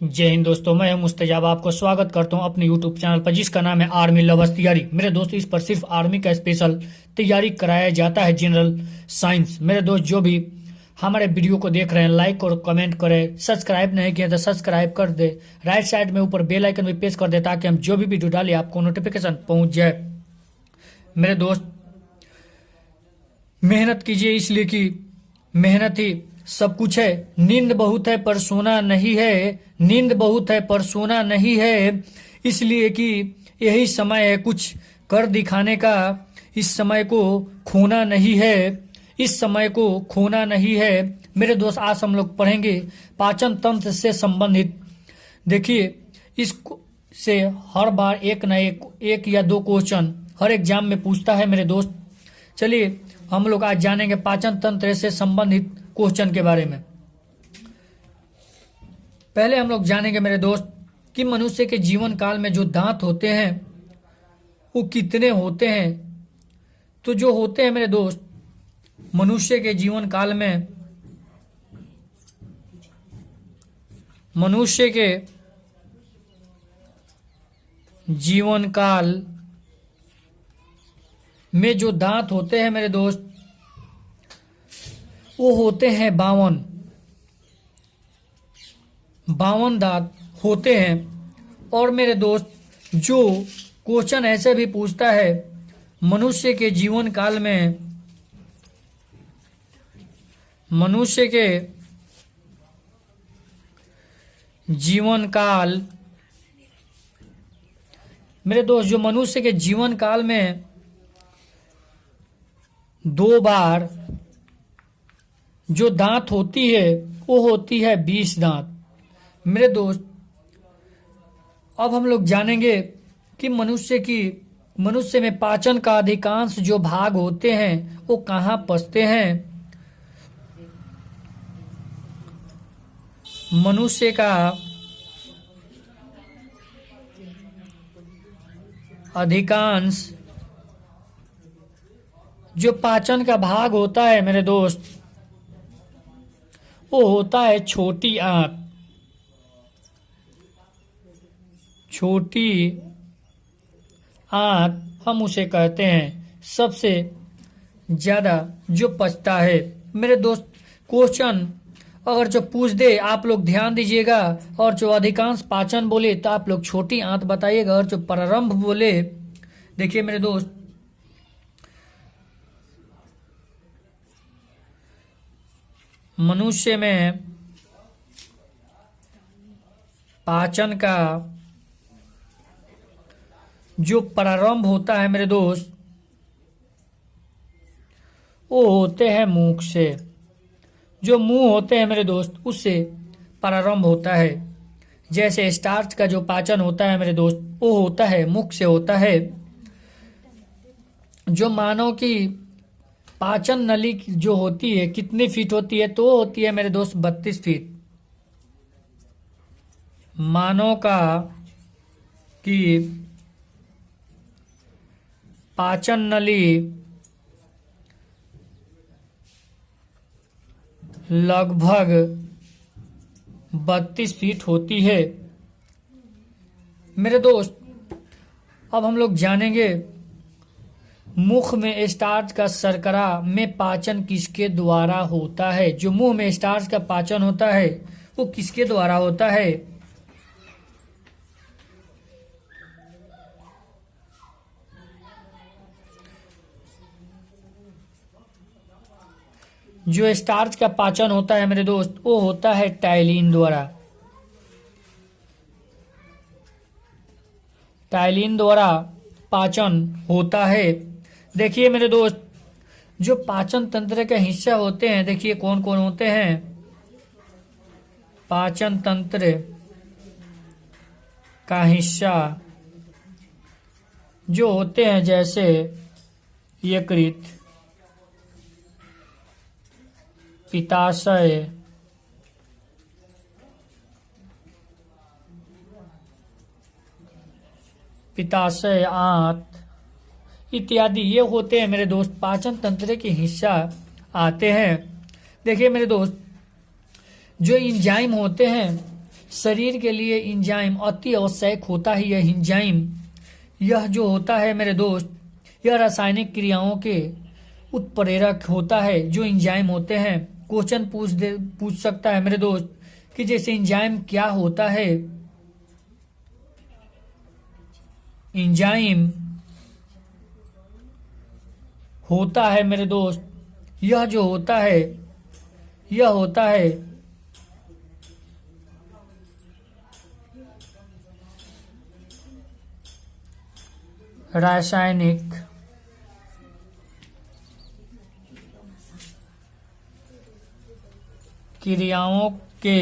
जय हिंद दोस्तों, मैं हूं मुस्तजाब। आपको स्वागत करता हूं अपने यूट्यूब चैनल पर जिसका नाम है आर्मी लवर्स तैयारी। मेरे दोस्त, इस पर सिर्फ आर्मी का स्पेशल तैयारी कराया जाता है, जनरल साइंस। मेरे दोस्त, जो भी हमारे वीडियो को देख रहे हैं, लाइक और कमेंट करें। सब्सक्राइब नहीं किया तो सब्सक्राइब कर दे। राइट साइड में ऊपर बेल आइकन भी प्रेस कर दे ताकि हम जो भी वीडियो डालें आपको नोटिफिकेशन पहुंच जाए। मेरे दोस्त, मेहनत कीजिए, इसलिए कि मेहनत ही सब कुछ है। नींद बहुत है पर सोना नहीं है, नींद बहुत है पर सोना नहीं है, इसलिए कि यही समय है कुछ कर दिखाने का। इस समय को खोना नहीं है, इस समय को खोना नहीं है। मेरे दोस्त, आज हम लोग पढ़ेंगे पाचन तंत्र से संबंधित। देखिए, इस से हर बार एक या दो क्वेश्चन हर एग्जाम में पूछता है। मेरे दोस्त, चलिए हम लोग आज जानेंगे पाचन तंत्र से संबंधित क्वेश्चन के बारे में। पहले हम लोग जानेंगे मेरे दोस्त कि मनुष्य के जीवन काल में जो दांत होते हैं वो कितने होते हैं। तो जो होते हैं मेरे दोस्त, मनुष्य के जीवन काल में, मनुष्य के जीवन काल में जो दांत होते हैं मेरे दोस्त, वो होते हैं 52 दांत होते हैं। और मेरे दोस्त, जो क्वेश्चन ऐसे भी पूछता है मनुष्य के जीवन काल में, मनुष्य के जीवन काल, मेरे दोस्त, जो मनुष्य के जीवन काल में 2 बार जो दांत होती है वो होती है 20 दांत। मेरे दोस्त, अब हम लोग जानेंगे कि मनुष्य में पाचन का अधिकांश जो भाग होते हैं वो कहाँ पचते हैं। मनुष्य का अधिकांश जो पाचन का भाग होता है मेरे दोस्त, वो होता है छोटी आंत। छोटी आंत हम उसे कहते हैं सबसे ज्यादा जो पचता है। मेरे दोस्त, क्वेश्चन अगर जो पूछ दे, आप लोग ध्यान दीजिएगा। और जो अधिकांश पाचन बोले तो आप लोग छोटी आंत बताइएगा, और जो प्रारंभ बोले, देखिए मेरे दोस्त, मनुष्य में पाचन का जो प्रारंभ होता है मेरे दोस्त, वो होते हैं मुख से। जो मुंह होते हैं मेरे दोस्त, उससे प्रारंभ होता है। जैसे स्टार्च का जो पाचन होता है मेरे दोस्त, वो होता है मुख से होता है। जो मानव की पाचन नली जो होती है कितनी फीट होती है, तो होती है मेरे दोस्त 32 फीट। मानव का की पाचन नली लगभग 32 फीट होती है। मेरे दोस्त, अब हम लोग जानेंगे मुख में स्टार्च का शर्करा में पाचन किसके द्वारा होता है। जो मुंह में स्टार्च का पाचन होता है वो किसके द्वारा होता है। जो स्टार्च का पाचन होता है मेरे दोस्त, वो होता है टाइलिन द्वारा। टाइलिन द्वारा पाचन होता है। देखिए मेरे दोस्त, जो पाचन तंत्र के हिस्सा होते हैं, देखिए कौन कौन होते हैं। पाचन तंत्र का हिस्सा जो होते हैं, जैसे यकृत, पित्ताशय, आंत इत्यादि, ये होते हैं मेरे दोस्त पाचन तंत्र के हिस्सा आते हैं। देखिए मेरे दोस्त, जो एंजाइम होते हैं शरीर के लिए एंजाइम अति आवश्यक होता है। यह एंजाइम यह जो होता है मेरे दोस्त, यह रासायनिक क्रियाओं के उत्प्रेरक होता है। जो एंजाइम होते हैं, क्वेश्चन पूछ सकता है मेरे दोस्त कि जैसे एंजाइम क्या होता है। एंजाइम होता है मेरे दोस्त, यह जो होता है यह होता है रासायनिक क्रियाओं के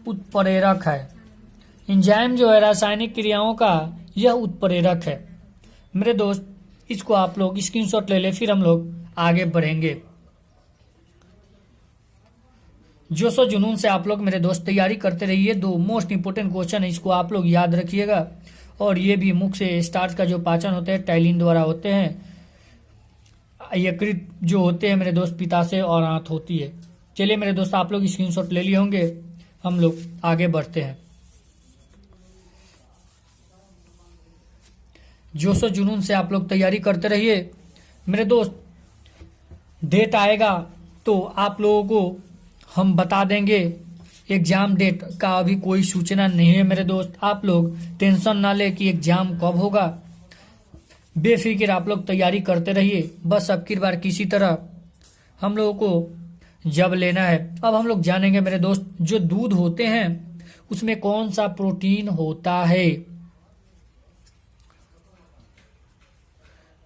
उत्प्रेरक है। एंजाइम जो है रासायनिक क्रियाओं का यह उत्प्रेरक है मेरे दोस्त। इसको आप लोग स्क्रीनशॉट ले ले, फिर हम लोग आगे बढ़ेंगे। जोश और जुनून से आप लोग मेरे दोस्त तैयारी करते रहिए। दो मोस्ट इंपोर्टेंट क्वेश्चन है, इसको आप लोग याद रखिएगा। और ये भी मुख से स्टार्च का जो पाचन होते हैं टाइलिन द्वारा होते हैं। यकृत जो होते हैं मेरे दोस्त पित्ताशय और आंत होती है। चलिए मेरे दोस्त आप लोग स्क्रीनशॉट ले लिए होंगे, हम लोग आगे बढ़ते हैं। जोश और जुनून से आप लोग तैयारी करते रहिए मेरे दोस्त। डेट आएगा तो आप लोगों को हम बता देंगे। एग्जाम डेट का अभी कोई सूचना नहीं है मेरे दोस्त। आप लोग टेंशन ना ले कि एग्जाम कब होगा, बेफिक्र आप लोग तैयारी करते रहिए। बस अब की बार किसी तरह हम लोगों को जब लेना है। अब हम लोग जानेंगे मेरे दोस्त, जो दूध होते हैं उसमें कौन सा प्रोटीन होता है।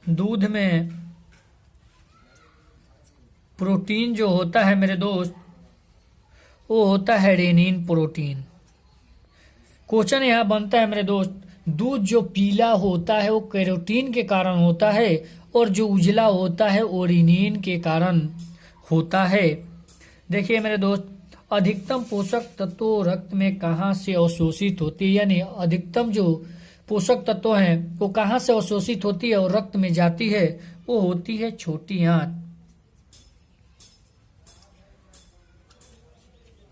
दूध में प्रोटीन जो होता है मेरे दोस्त, वो होता है रेनिन प्रोटीन। क्वेश्चन यहाँ बनता है मेरे दोस्त, दूध जो पीला होता है वो कैरोटीन के कारण होता है, और जो उजला होता है वो रेनिन के कारण होता है। देखिए मेरे दोस्त, अधिकतम पोषक तत्व रक्त में कहाँ से अवशोषित होती है, यानी अधिकतम जो पोषक तत्व हैं वो कहाँ से अवशोषित होती है और रक्त में जाती है, वो होती है छोटी आंत।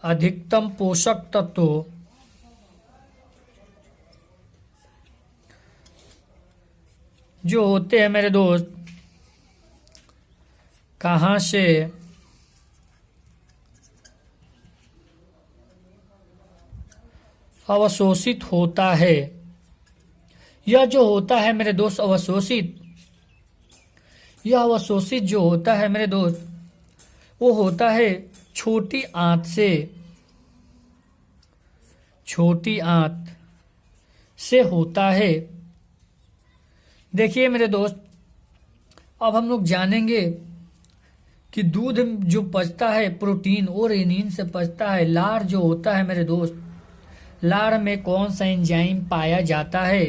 अधिकतम पोषक तत्व जो होते हैं मेरे दोस्त कहाँ से अवशोषित होता है। यह जो होता है मेरे दोस्त अवशोषित, यह अवशोषित जो होता है मेरे दोस्त वो होता है छोटी आंत से। छोटी आंत से होता है। देखिए मेरे दोस्त, अब हम लोग जानेंगे कि दूध जो पचता है प्रोटीन और रेनिन से पचता है। लार जो होता है मेरे दोस्त, लार में कौन सा एंजाइम पाया जाता है।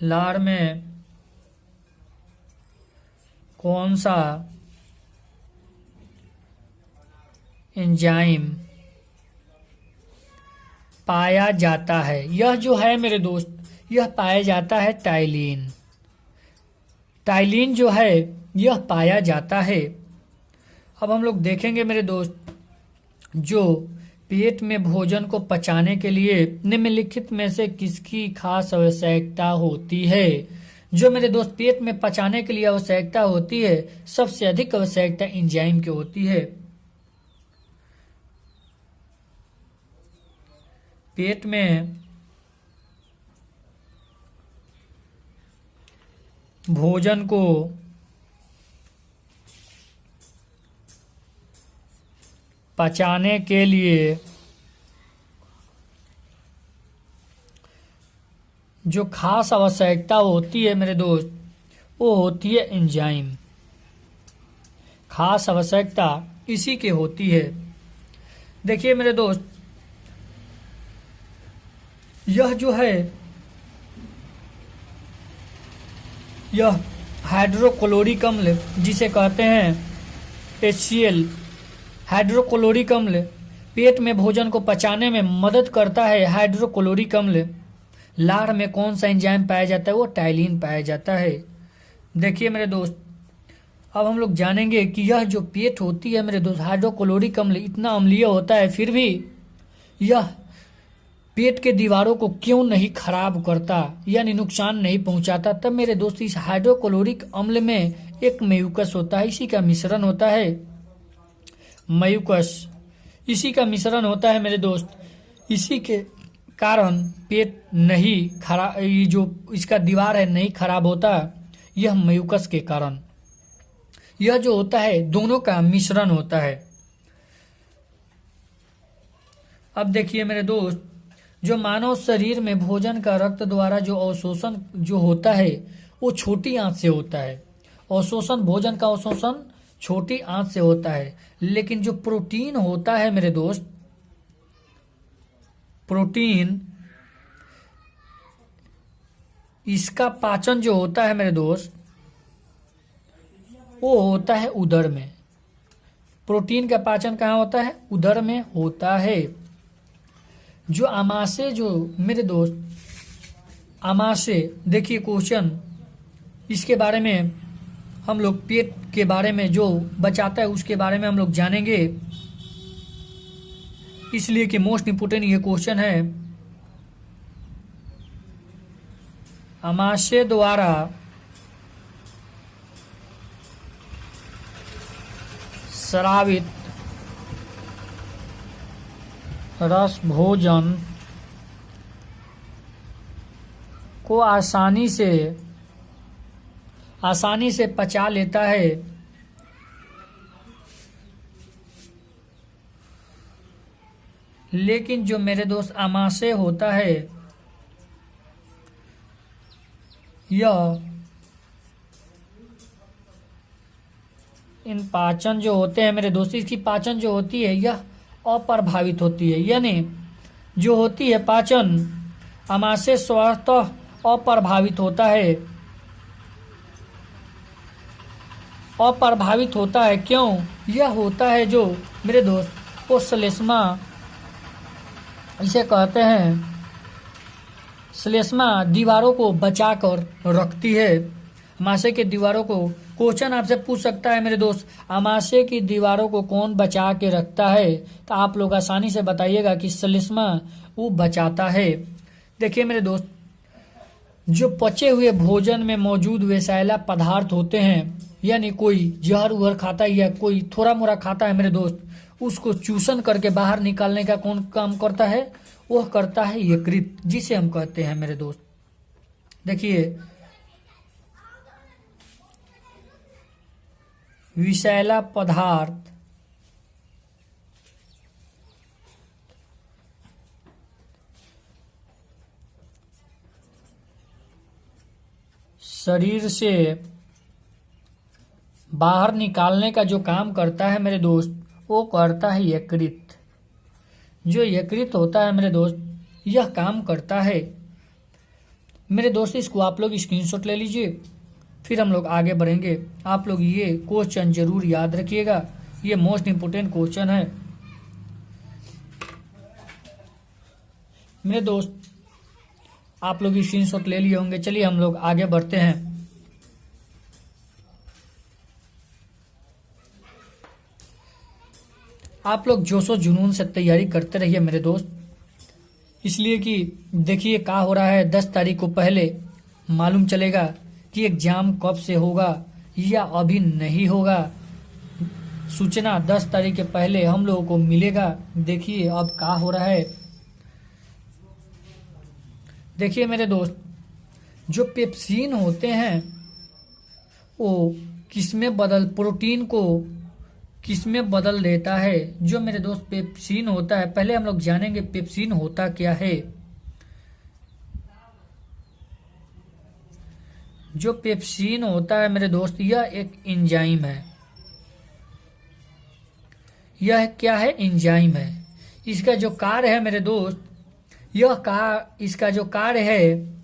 लार में कौन सा एंजाइम पाया जाता है। यह जो है मेरे दोस्त, यह पाया जाता है टाइलिन। टाइलिन जो है यह पाया जाता है। अब हम लोग देखेंगे मेरे दोस्त, जो पेट में भोजन को पचाने के लिए निम्नलिखित में से किसकी खास आवश्यकता होती है। जो मेरे दोस्त पेट में पचाने के लिए आवश्यकता होती है, सबसे अधिक आवश्यकता एंजाइम की होती है। पेट में भोजन को पचाने के लिए जो खास आवश्यकता होती है मेरे दोस्त, वो होती है एंजाइम। खास आवश्यकता इसी की होती है। देखिए मेरे दोस्त, यह जो है यह हाइड्रोक्लोरिक अम्ल जिसे कहते हैं HCl, हाइड्रोक्लोरिक अम्ल पेट में भोजन को पचाने में मदद करता है। हाइड्रोक्लोरिक अम्ल लार में कौन सा एंजाइम पाया जाता है, वो टाइलिन पाया जाता है। देखिए मेरे दोस्त, अब हम लोग जानेंगे कि यह जो पेट होती है मेरे दोस्त, हाइड्रोक्लोरिक अम्ल इतना अम्लीय होता है, फिर भी यह पेट के दीवारों को क्यों नहीं खराब करता, यानी नुकसान नहीं पहुंचाता। तब मेरे दोस्त इस हाइड्रोक्लोरिक अम्ल में एक म्यूकस होता है, इसी का मिश्रण होता है म्यूकस, इसी का मिश्रण होता है मेरे दोस्त। इसी के कारण पेट नहीं खराब, ये जो इसका दीवार है नहीं खराब होता, यह म्यूकस के कारण। यह जो होता है दोनों का मिश्रण होता है। अब देखिए मेरे दोस्त, जो मानव शरीर में भोजन का रक्त द्वारा जो अवशोषण जो होता है वो छोटी आंत से होता है। अवशोषण, भोजन का अवशोषण छोटी आंत से होता है, लेकिन जो प्रोटीन होता है मेरे दोस्त, प्रोटीन, इसका पाचन जो होता है मेरे दोस्त वो होता है उदर में। प्रोटीन का पाचन कहाँ होता है? उदर में होता है। जो आमाशय जो मेरे दोस्त, आमाशय, देखिए क्वेश्चन इसके बारे में हम लोग पेट के बारे में जो बचाता है उसके बारे में हम लोग जानेंगे, इसलिए कि मोस्ट इम्पोर्टेंट ये क्वेश्चन है। आमाशय द्वारा स्रावित रस भोजन को आसानी से पचा लेता है, लेकिन जो मेरे दोस्त आमाशय होता है यह इन पाचन जो होते हैं मेरे दोस्त, इसकी पाचन जो होती है यह अप्रभावित होती है, यानी जो होती है पाचन आमाशय स्वतः अप्रभावित होता है। अप्रभावित होता है क्यों? यह होता है जो मेरे दोस्त वो श्लेष्मा, इसे कहते हैं श्लेष्मा, दीवारों को बचा कर रखती है। आमाशय के दीवारों को, क्वेश्चन आपसे पूछ सकता है मेरे दोस्त, आमाशय की दीवारों को कौन बचा के रखता है? तो आप लोग आसानी से बताइएगा कि श्लेष्मा वो बचाता है। देखिए मेरे दोस्त, जो पचे हुए भोजन में मौजूद विषैला पदार्थ होते हैं, यानी कोई जहर उहर खाता है या कोई थोड़ा मोड़ा खाता है मेरे दोस्त, उसको चूसन करके बाहर निकालने का कौन काम करता है? वह करता है यकृत, जिसे हम कहते हैं मेरे दोस्त। देखिए विषैला पदार्थ शरीर से बाहर निकालने का जो काम करता है मेरे दोस्त, वो करता है यकृत। जो यकृत होता है मेरे दोस्त, यह काम करता है मेरे दोस्त। इसको आप लोग स्क्रीनशॉट ले लीजिए, फिर हम लोग आगे बढ़ेंगे। आप लोग ये क्वेश्चन जरूर याद रखिएगा, ये मोस्ट इम्पोर्टेंट क्वेश्चन है मेरे दोस्त। आप लोग स्क्रीनशॉट ले लिए होंगे। चलिए हम लोग आगे बढ़ते हैं। आप लोग जोशो जुनून से तैयारी करते रहिए मेरे दोस्त, इसलिए कि देखिए क्या हो रहा है। 10 तारीख को पहले मालूम चलेगा कि एग्जाम कब से होगा या अभी नहीं होगा। सूचना 10 तारीख के पहले हम लोगों को मिलेगा। देखिए अब क्या हो रहा है। देखिए मेरे दोस्त, जो पेप्सिन होते हैं वो किसमें बदल, प्रोटीन को किसमें बदल देता है? जो मेरे दोस्त पेप्सिन होता है, पहले हम लोग जानेंगे पेप्सिन होता क्या है। जो पेप्सिन होता है मेरे दोस्त, यह एक एंजाइम है। यह क्या है? एंजाइम है। इसका जो कार्य है मेरे दोस्त, इसका जो कार्य है,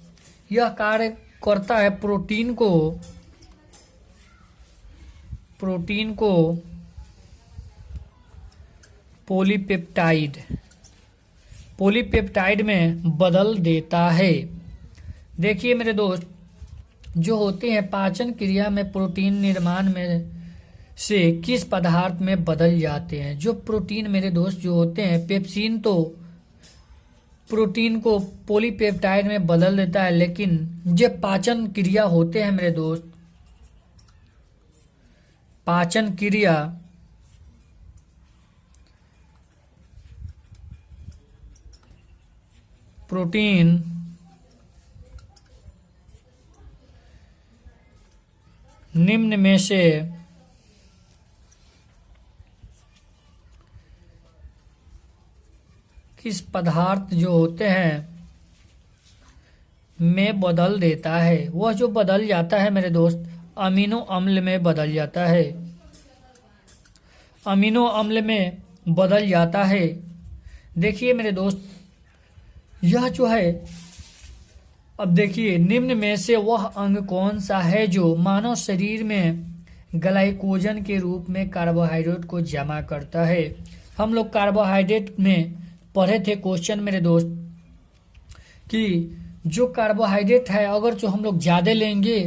यह कार्य करता है प्रोटीन को पॉलीपेप्टाइड में बदल देता है। देखिए मेरे दोस्त, जो होते हैं पाचन क्रिया में प्रोटीन निर्माण में से किस पदार्थ में बदल जाते हैं। जो प्रोटीन मेरे दोस्त जो होते हैं, पेप्सिन तो प्रोटीन को पॉलीपेप्टाइड में बदल देता है, लेकिन जो पाचन क्रिया होते हैं मेरे दोस्त, पाचन क्रिया प्रोटीन निम्न में से किस पदार्थ जो होते हैं में बदल देता है। वह जो बदल जाता है मेरे दोस्त, अमीनो अम्ल में बदल जाता है। अमीनो अम्ल में बदल जाता है। देखिए मेरे दोस्त, यह जो है, अब देखिए, निम्न में से वह अंग कौन सा है जो मानव शरीर में ग्लाइकोजन के रूप में कार्बोहाइड्रेट को जमा करता है। हम लोग कार्बोहाइड्रेट में पढ़े थे क्वेश्चन मेरे दोस्त कि जो कार्बोहाइड्रेट है, अगर जो हम लोग ज़्यादा लेंगे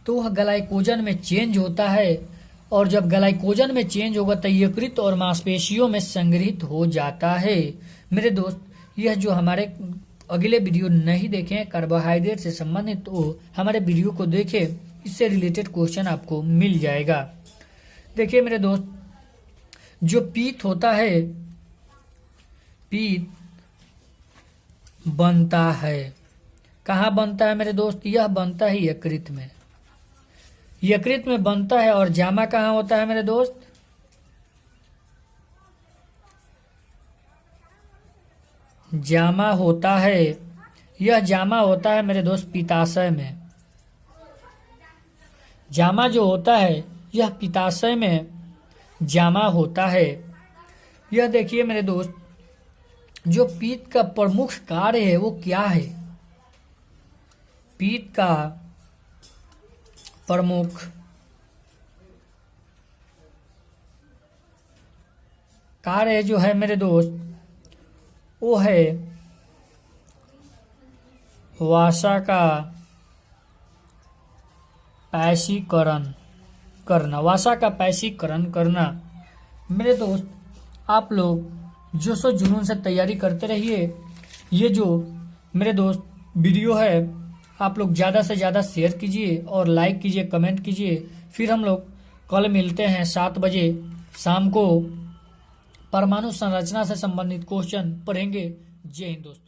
तो वह ग्लाइकोजन में चेंज होता है, और जब ग्लाइकोजन में चेंज होगा तो यकृत और मांसपेशियों में संग्रहित हो जाता है। मेरे दोस्त, यह जो हमारे अगले वीडियो नहीं देखें कार्बोहाइड्रेट से संबंधित, तो हमारे वीडियो को देखें, इससे रिलेटेड क्वेश्चन आपको मिल जाएगा। देखिए मेरे दोस्त, जो पीत होता है, पीत बनता है कहाँ बनता है मेरे दोस्त? यह बनता है यकृत में। यकृत में बनता है। और जामा कहाँ होता है मेरे दोस्त? जामा होता है, यह जामा होता है मेरे दोस्त पित्ताशय में। जामा जो होता है यह पित्ताशय में जामा होता है। यह देखिए मेरे दोस्त, जो पित्त का प्रमुख कार्य है वो क्या है? पित्त का प्रमुख कार्य जो है मेरे दोस्त, वो है वसा का पैशीकरण करना। वसा का पैशीकरण करना। मेरे दोस्त, आप लोग जोशो जुनून से तैयारी करते रहिए। ये जो मेरे दोस्त वीडियो है, आप लोग ज़्यादा से ज़्यादा शेयर कीजिए और लाइक कीजिए, कमेंट कीजिए। फिर हम लोग कल मिलते हैं 7 बजे शाम को। परमाणु संरचना से संबंधित क्वेश्चन पढ़ेंगे। जय हिंद दोस्तों।